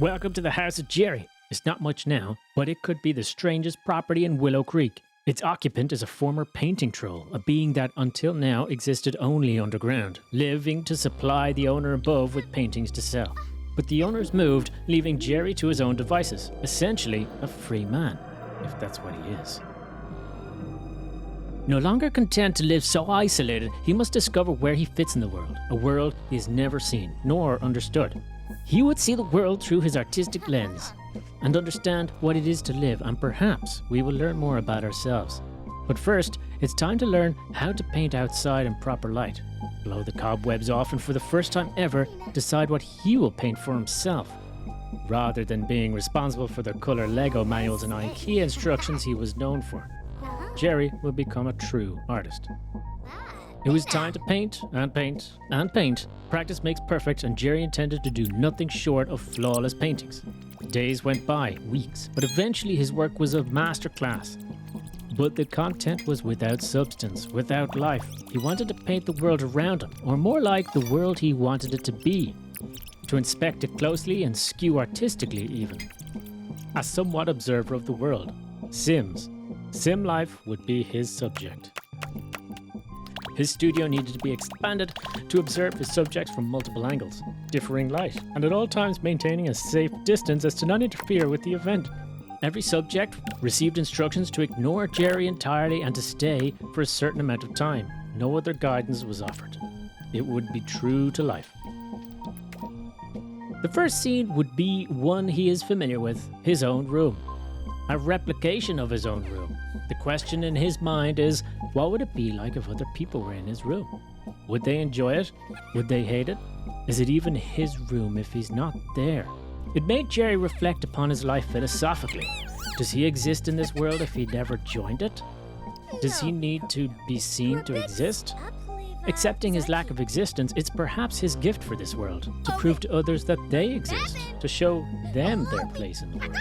Welcome to the house of Jerry. It's not much now, but it could be the strangest property in Willow Creek. Its occupant is a former painting troll, a being that until now existed only underground, living to supply the owner above with paintings to sell. But the owners moved, leaving Jerry to his own devices, essentially a free man, if that's what he is. No longer content to live so isolated, he must discover where he fits in the world, a world he has never seen, nor understood. He would see the world through his artistic lens, and understand what it is to live, and perhaps we will learn more about ourselves. But first, it's time to learn how to paint outside in proper light, blow the cobwebs off, and for the first time ever, decide what he will paint for himself, rather than being responsible for the colour Lego manuals and IKEA instructions he was known for. Jerry will become a true artist. It was time to paint and paint and paint. Practice makes perfect, and Jerry intended to do nothing short of flawless paintings. Days went by, weeks, but eventually his work was a masterclass. But the content was without substance, without life. He wanted to paint the world around him, or more like the world he wanted it to be. To inspect it closely and skew artistically even. A somewhat observer of the world. Sims. Sim life would be his subject. His studio needed to be expanded to observe his subjects from multiple angles, differing light, and at all times maintaining a safe distance as to not interfere with the event. Every subject received instructions to ignore Jerry entirely and to stay for a certain amount of time. No other guidance was offered. It would be true to life. The first scene would be one he is familiar with, his own room. A replication of his own room. The question in his mind is, what would it be like if other people were in his room? Would they enjoy it? Would they hate it? Is it even his room if he's not there? It made Jerry reflect upon his life philosophically. Does he exist in this world if he never joined it? Does he need to be seen to exist? Accepting his lack of existence, it's perhaps his gift for this world, to prove to others that they exist, to show them their place in the world.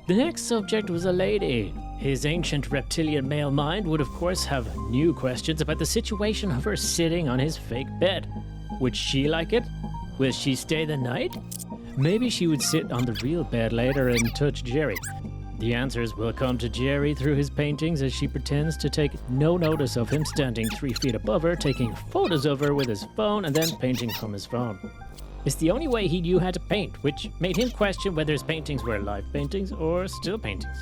The next subject was a lady. His ancient reptilian male mind would of course have new questions about the situation of her sitting on his fake bed. Would she like it? Will she stay the night? Maybe she would sit on the real bed later and touch Jerry. The answers will come to Jerry through his paintings as she pretends to take no notice of him standing 3 feet above her, taking photos of her with his phone and then painting from his phone. It's the only way he knew how to paint, which made him question whether his paintings were live paintings or still paintings.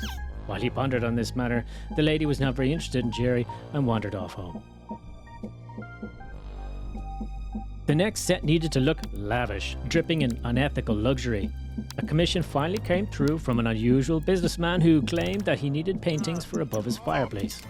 While he pondered on this matter, the lady was not very interested in Jerry and wandered off home. The next set needed to look lavish, dripping in unethical luxury. A commission finally came through from an unusual businessman who claimed that he needed paintings for above his fireplace.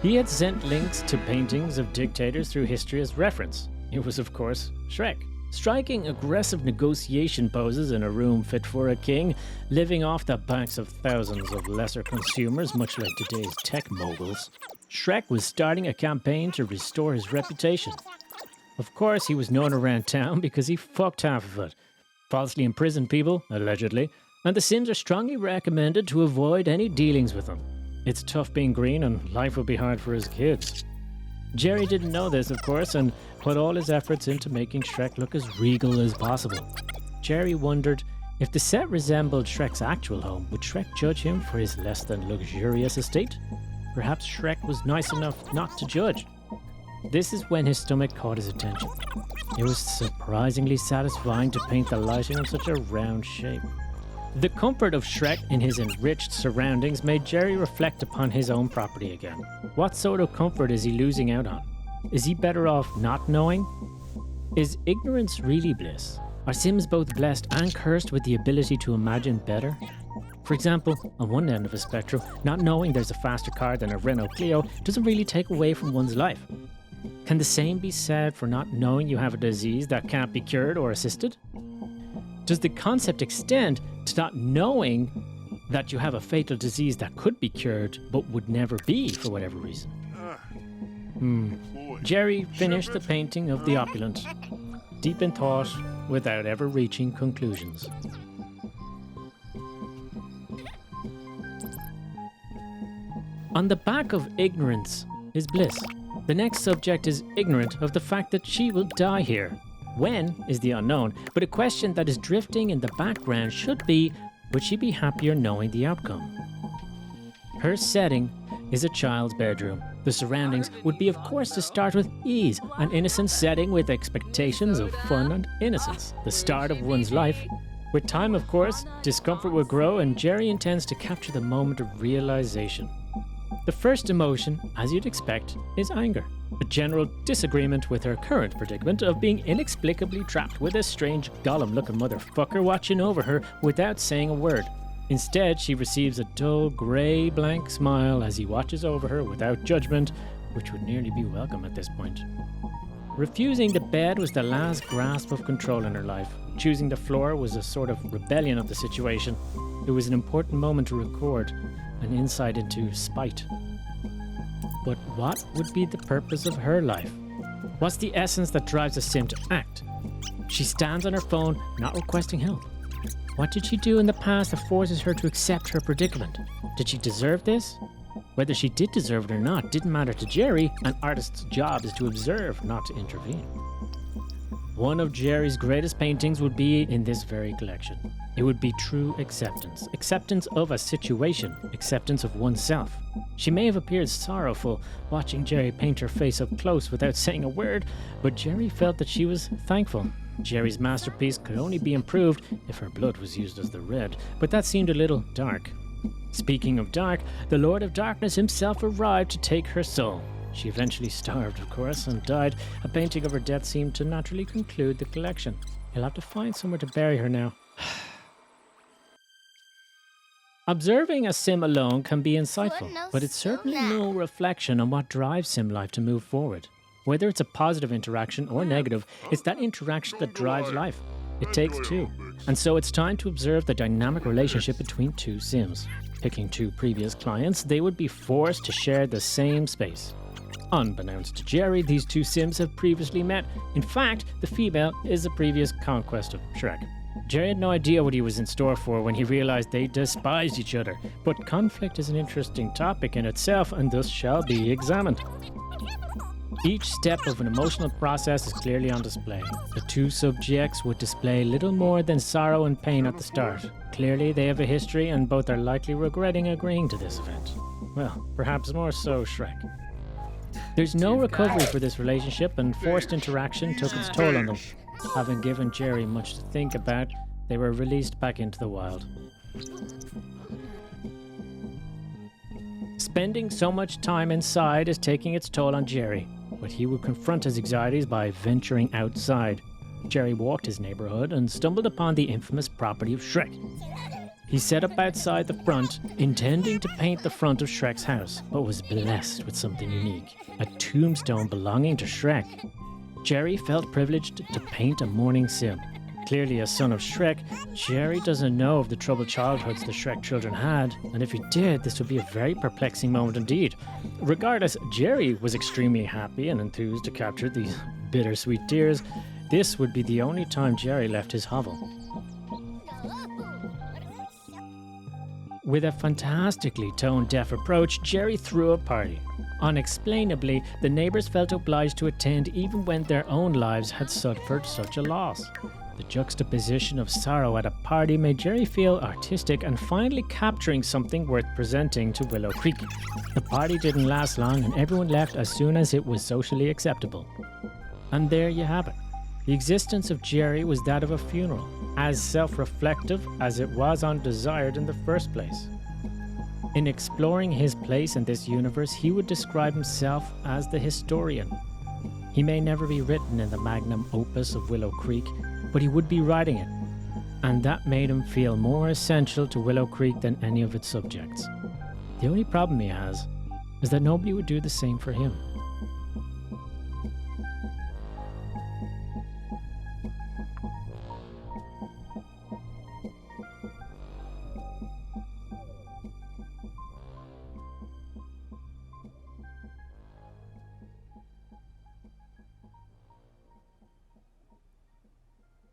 He had sent links to paintings of dictators through history as reference. It was, of course, Shrek. Striking aggressive negotiation poses in a room fit for a king, living off the backs of thousands of lesser consumers, much like today's tech moguls, Shrek was starting a campaign to restore his reputation. Of course, he was known around town because he fucked half of it, falsely imprisoned people, allegedly, and the Sims are strongly recommended to avoid any dealings with him. It's tough being green and life will be hard for his kids. Jerry didn't know this, of course, and put all his efforts into making Shrek look as regal as possible. Jerry wondered if the set resembled Shrek's actual home, would Shrek judge him for his less than luxurious estate? Perhaps Shrek was nice enough not to judge. This is when his stomach caught his attention. It was surprisingly satisfying to paint the lighting of such a round shape. The comfort of Shrek in his enriched surroundings made Jerry reflect upon his own property again. What sort of comfort is he losing out on? Is he better off not knowing? Is ignorance really bliss? Are Sims both blessed and cursed with the ability to imagine better? For example, on one end of a spectrum, not knowing there's a faster car than a Renault Clio doesn't really take away from one's life. Can the same be said for not knowing you have a disease that can't be cured or assisted? Does the concept extend to not knowing that you have a fatal disease that could be cured but would never be for whatever reason? Jerry finished the painting of the opulent, deep in thought without ever reaching conclusions. On the back of ignorance is bliss. The next subject is ignorant of the fact that she will die here. When is the unknown, but a question that is drifting in the background should be, would she be happier knowing the outcome? Her setting is a child's bedroom. The surroundings would be, of course, to start with ease, an innocent setting with expectations of fun and innocence, the start of one's life. With time, of course, discomfort will grow, and Jerry intends to capture the moment of realization. The first emotion, as you'd expect, is anger. A general disagreement with her current predicament of being inexplicably trapped with a strange golem-looking motherfucker watching over her without saying a word. Instead, she receives a dull, grey, blank smile as he watches over her without judgment, which would nearly be welcome at this point. Refusing the bed was the last grasp of control in her life. Choosing the floor was a sort of rebellion of the situation. It was an important moment to record, an insight into spite. But what would be the purpose of her life? What's the essence that drives a sim to act? She stands on her phone, not requesting help. What did she do in the past that forces her to accept her predicament? Did she deserve this? Whether she did deserve it or not didn't matter to Jerry. An artist's job is to observe, not to intervene. One of Jerry's greatest paintings would be in this very collection. It would be true acceptance. Acceptance of a situation. Acceptance of oneself. She may have appeared sorrowful watching Jerry paint her face up close without saying a word, but Jerry felt that she was thankful. Jerry's masterpiece could only be improved if her blood was used as the red, but that seemed a little dark. Speaking of dark, the Lord of Darkness himself arrived to take her soul. She eventually starved, of course, and died. A painting of her death seemed to naturally conclude the collection. He'll have to find somewhere to bury her now. Observing a sim alone can be insightful, but it's certainly no reflection on what drives sim life to move forward. Whether it's a positive interaction or negative, it's that interaction that drives life. It takes two. And so it's time to observe the dynamic relationship between two sims. Picking two previous clients, they would be forced to share the same space. Unbeknownst to Jerry, these two sims have previously met. In fact, the female is a previous conquest of Shrek. Jerry had no idea what he was in store for when he realized they despised each other. But conflict is an interesting topic in itself and thus shall be examined. Each step of an emotional process is clearly on display. The two subjects would display little more than sorrow and pain at the start. Clearly they have a history and both are likely regretting agreeing to this event. Well, perhaps more so Shrek. There's no recovery for this relationship, and forced interaction took its toll on them. Having given Jerry much to think about, they were released back into the wild. Spending so much time inside is taking its toll on Jerry, but he would confront his anxieties by venturing outside. Jerry walked his neighborhood and stumbled upon the infamous property of Shrek. He set up outside the front, intending to paint the front of Shrek's house, but was blessed with something unique, a tombstone belonging to Shrek. Jerry felt privileged to paint a mourning sim. Clearly a son of Shrek, Jerry doesn't know of the troubled childhoods the Shrek children had, and if he did, this would be a very perplexing moment indeed. Regardless, Jerry was extremely happy and enthused to capture these bittersweet tears. This would be the only time Jerry left his hovel. With a fantastically tone-deaf approach, Jerry threw a party. Unexplainably, the neighbors felt obliged to attend even when their own lives had suffered such a loss. The juxtaposition of sorrow at a party made Jerry feel artistic and finally capturing something worth presenting to Willow Creek. The party didn't last long and everyone left as soon as it was socially acceptable. And there you have it. The existence of Jerry was that of a funeral, as self-reflective as it was undesired in the first place. In exploring his place in this universe, he would describe himself as the historian. He may never be written in the magnum opus of Willow Creek, but he would be writing it, and that made him feel more essential to Willow Creek than any of its subjects. The only problem he has is that nobody would do the same for him.